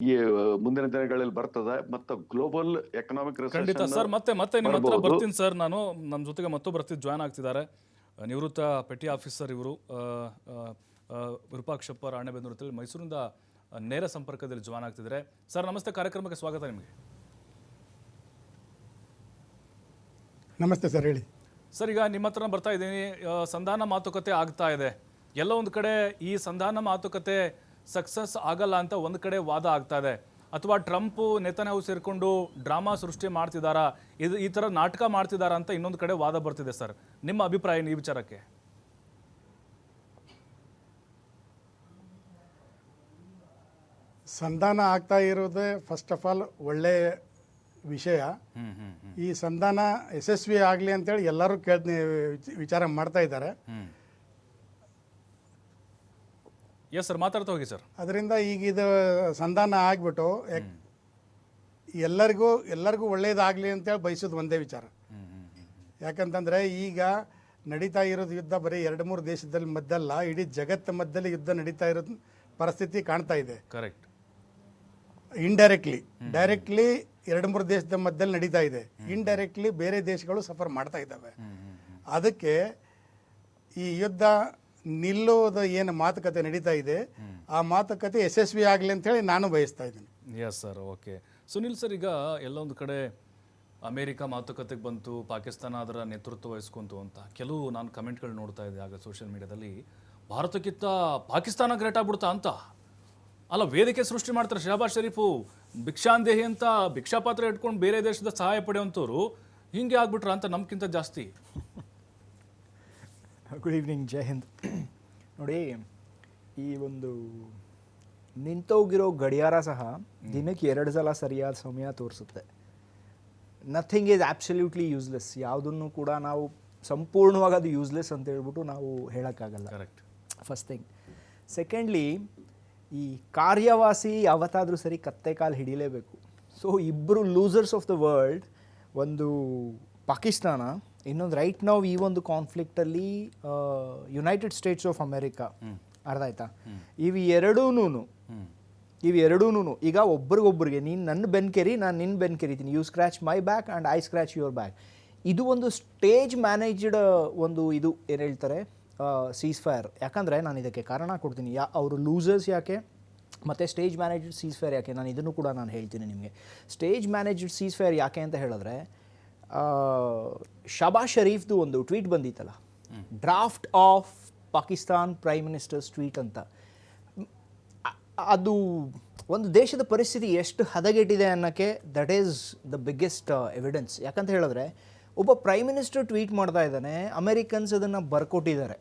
ಈ ಮುಂದಿನ ದಿನಗಳಲ್ಲಿ ಬರ್ತದೆ ಮತ್ತು ಗ್ಲೋಬಲ್ ಎಕನಾಮಿಕ್ ಖಂಡಿತ ರಿಸೆಷನ್ ಸರ್. ಮತ್ತೆ ನಿಮ್ಮ ಹತ್ರ ಬರಬಹುದು. ಬರ್ತೀನಿ ಸರ್. ನಮ್ಮ ಜೊತೆಗೆ ಮತ್ತೊಬ್ಬರು ಜಾಯ್ನ್ ಆಗ್ತಿದ್ದಾರೆ. ನಿವೃತ್ತ ಪೆಟಿ ಆಫೀಸರ್ ಇವರು, ವಿರೂಪಾಕ್ಷಪ್ಪ ರಾಣೆಬೆನ್ನೂರು, ಮೈಸೂರಿಂದ ನೇರ ಸಂಪರ್ಕದಲ್ಲಿ ಜಾಯ್ನ್ ಆಗ್ತಿದ್ದಾರೆ. ಸರ್ ನಮಸ್ತೆ, ಕಾರ್ಯಕ್ರಮಕ್ಕೆ ಸ್ವಾಗತ ನಿಮಗೆ. ನಮಸ್ತೆ ಸರ್, ಹೇಳಿ ಸರ್. ಈಗ ನಿಮ್ಮ ಹತ್ರ ಬರ್ತಾ ಇದ್ದೀನಿ. ಸಂಧಾನ ಮಾತುಕತೆ ಆಗ್ತಾ ಇದೆ. ಎಲ್ಲ ಒಂದು ಕಡೆ ಈ ಸಂಧಾನ ಮಾತುಕತೆ ಸಕ್ಸಸ್ ಆಗಲ್ಲ ಅಂತ ಒಂದು ಕಡೆ ವಾದ ಆಗ್ತಾ ಇದೆ. ಅಥವಾ ಟ್ರಂಪ್ ನೆತನ್ಯಾಹು ಸೇರಿಕೊಂಡು ಡ್ರಾಮಾ ಸೃಷ್ಟಿ ಮಾಡ್ತಿದ್ದಾರಾ, ಈ ಥರ ನಾಟಕ ಮಾಡ್ತಿದ್ದಾರಾ ಅಂತ ಇನ್ನೊಂದು ಕಡೆ ವಾದ ಬರ್ತಿದೆ ಸರ್. ನಿಮ್ಮ ಅಭಿಪ್ರಾಯ ಈ ವಿಚಾರಕ್ಕೆ? ಸಂಧಾನ ಆಗ್ತಾ ಇರೋದೇ ಫಸ್ಟ್ ಆಫ್ ಆಲ್ ಒಳ್ಳೆ ವಿಷಯ. ಈ ಸಂಧಾನ ಯಶಸ್ವಿ ಆಗಲಿ ಅಂತೇಳಿ ಎಲ್ಲರೂ ವಿಚಾರ ಮಾಡ್ತಾ ಇದ್ದಾರೆ. ಎಸ್ ಸರ್, ಮಾತಾಡ್ತಾ ಹೋಗಿ ಸರ್. ಅದರಿಂದ ಈಗ ಇದು ಸಂಧಾನ ಆಗಿಬಿಟ್ಟು ಎಲ್ಲರಿಗೂ ಒಳ್ಳೇದಾಗಲಿ ಅಂತೇಳಿ ಬಯಸೋದು ಒಂದೇ ವಿಚಾರ. ಯಾಕಂತಂದರೆ ಈಗ ನಡೀತಾ ಇರೋದು ಯುದ್ಧ ಬರೀ 2-3 ದೇಶದಲ್ಲಿ ಮದ್ದಲ್ಲ, ಇಡೀ ಜಗತ್ತ ಮಧ್ಯದಲ್ಲಿ ಯುದ್ಧ ನಡೀತಾ ಇರೋ ಪರಿಸ್ಥಿತಿ ಕಾಣ್ತಾ ಇದೆ. ಕರೆಕ್ಟ್. ಡೈರೆಕ್ಟ್ಲಿ 2-3 ದೇಶದ ಮಧ್ಯದಲ್ಲಿ ನಡೀತಾ ಇದೆ. ಇಂಡೈರೆಕ್ಟ್ಲಿ ಬೇರೆ ದೇಶಗಳು ಸಫರ್ ಮಾಡ್ತಾ ಇದ್ದಾವೆ. ಅದಕ್ಕೆ ಈ ಯುದ್ಧ ನಿಲ್ಲೋದು ಏನು ಮಾತುಕತೆ ನಡೀತಾ ಇದೆ, ಆ ಮಾತುಕತೆ ಯಶಸ್ವಿ ಆಗಲಿ ಅಂತೇಳಿ ನಾನು ಬಯಸ್ತಾ ಇದ್ದೀನಿ. Yes sir, okay. Sunil sir, ಈಗ ಎಲ್ಲೊಂದು ಕಡೆ ಅಮೇರಿಕಾ ಮಾತುಕತೆಗೆ ಬಂತು, ಪಾಕಿಸ್ತಾನ ಅದರ ನೇತೃತ್ವ ವಹಿಸ್ಕೊಂತು ಅಂತ ಕೆಲವು ನಾನು ಕಮೆಂಟ್ಗಳು ನೋಡ್ತಾ ಇದ್ದೆ ಆಗ ಸೋಷಿಯಲ್ ಮೀಡಿಯಾದಲ್ಲಿ. ಭಾರತಕ್ಕಿಂತ ಪಾಕಿಸ್ತಾನ ಗ್ರೇಟ್ ಆಗ್ಬಿಡ್ತಾ ಅಂತ. ಅಲ್ಲ, ವೇದಿಕೆ ಸೃಷ್ಟಿ ಮಾಡ್ತಾರೆ. ಶಹಬಾಜ್ ಶರೀಫು ಭಿಕ್ಷಾಂದೇಹಿ ಅಂತ ಭಿಕ್ಷಾಪಾತ್ರ ಇಟ್ಕೊಂಡು ಬೇರೆ ದೇಶದ ಸಹಾಯ ಪಡೆಯುವಂಥವ್ರು ಹಿಂಗೆ ಆಗ್ಬಿಟ್ರ ಅಂತ ನಮ್ಗಿಂತ ಜಾಸ್ತಿ. ಗುಡ್ ಈವ್ನಿಂಗ್, ಜೈ ಹಿಂದ್. ನೋಡಿ, ಈ ಒಂದು ನಿಂತೋಗಿರೋ ಗಡಿಯಾರ ಸಹ ದಿನಕ್ಕೆ 2 ಸಲ ಸರಿಯಾದ ಸಮಯ ತೋರಿಸುತ್ತೆ. Nothing is absolutely useless. ಯಾವುದನ್ನು ಕೂಡ ನಾವು ಸಂಪೂರ್ಣವಾಗಿ ಅದು ಯೂಸ್ಲೆಸ್ ಅಂತ ಹೇಳ್ಬಿಟ್ಟು ನಾವು ಹೇಳೋಕ್ಕಾಗಲ್ಲ. ಕರೆಕ್ಟ್. First thing. ಸೆಕೆಂಡ್ಲಿ, ಈ ಕಾರ್ಯವಾಸಿ ಯಾವತ್ತಾದರೂ ಸರಿ ಕತ್ತೆ ಕಾಲು ಹಿಡಿಲೇಬೇಕು. ಸೊ ಇಬ್ಬರು ಲೂಸರ್ಸ್ ಆಫ್ ದ ವರ್ಲ್ಡ್, ಒಂದು ಪಾಕಿಸ್ತಾನ, ಇನ್ನೊಂದು ರೈಟ್ ನಾವು ಈ ಒಂದು ಕಾನ್ಫ್ಲಿಕ್ಟಲ್ಲಿ ಯುನೈಟೆಡ್ ಸ್ಟೇಟ್ಸ್ ಆಫ್ ಅಮೆರಿಕಾ. ಅರ್ಥ ಆಯ್ತಾ? ಇವೆರಡೂ ಈಗ ಒಬ್ರಿಗೊಬ್ರಿಗೆ ನೀನು ನನ್ನ ಬೆನ್ಕೆರಿ, ನಾನು ನಿನ್ನ ಬೆನ್ಕೆರಿತೀನಿ. You scratch my back and I scratch your back. ಇದು ಒಂದು ಸ್ಟೇಜ್ ಮ್ಯಾನೇಜ್ಡ್ ಒಂದು ಇದು ಏನು ಹೇಳ್ತಾರೆ ಸೀಸ್ ಫೈರ್. ಯಾಕಂದರೆ ನಾನು ಇದಕ್ಕೆ ಕಾರಣ ಕೊಡ್ತೀನಿ. ಅವರು ಲೂಸರ್ಸ್ ಯಾಕೆ ಮತ್ತು ಸ್ಟೇಜ್ ಮ್ಯಾನೇಜ್ಡ್ ಸೀಸ್ ಫೈರ್ ಯಾಕೆ, ನಾನು ಇದನ್ನು ಕೂಡ ನಾನು ಹೇಳ್ತೀನಿ ನಿಮಗೆ. ಸ್ಟೇಜ್ ಮ್ಯಾನೇಜ್ಡ್ ಸೀಸ್ ಫೈರ್ ಯಾಕೆ ಅಂತ ಹೇಳಿದ್ರೆ, ಶಹಬಾಜ್ ಶರೀಫ್ದು ಒಂದು ಟ್ವೀಟ್ ಬಂದಿತ್ತಲ್ಲ, draft of Pakistan prime ministers tweet ಅಂತ. ಅದು ಒಂದು ದೇಶದ ಪರಿಸ್ಥಿತಿ ಎಷ್ಟು ಹದಗೆಟ್ಟಿದೆ ಅನ್ನೋಕ್ಕೆ that is the biggest evidence. ಯಾಕಂತ ಹೇಳಿದ್ರೆ, ಒಬ್ಬ ಪ್ರೈಮ್ ಮಿನಿಸ್ಟರ್ ಟ್ವೀಟ್ ಮಾಡ್ತಾ ಇದ್ದಾನೆ, ಅಮೆರಿಕನ್ಸ್ ಅದನ್ನು ಬರ್ಕೊಟ್ಟಿದ್ದಾರೆ.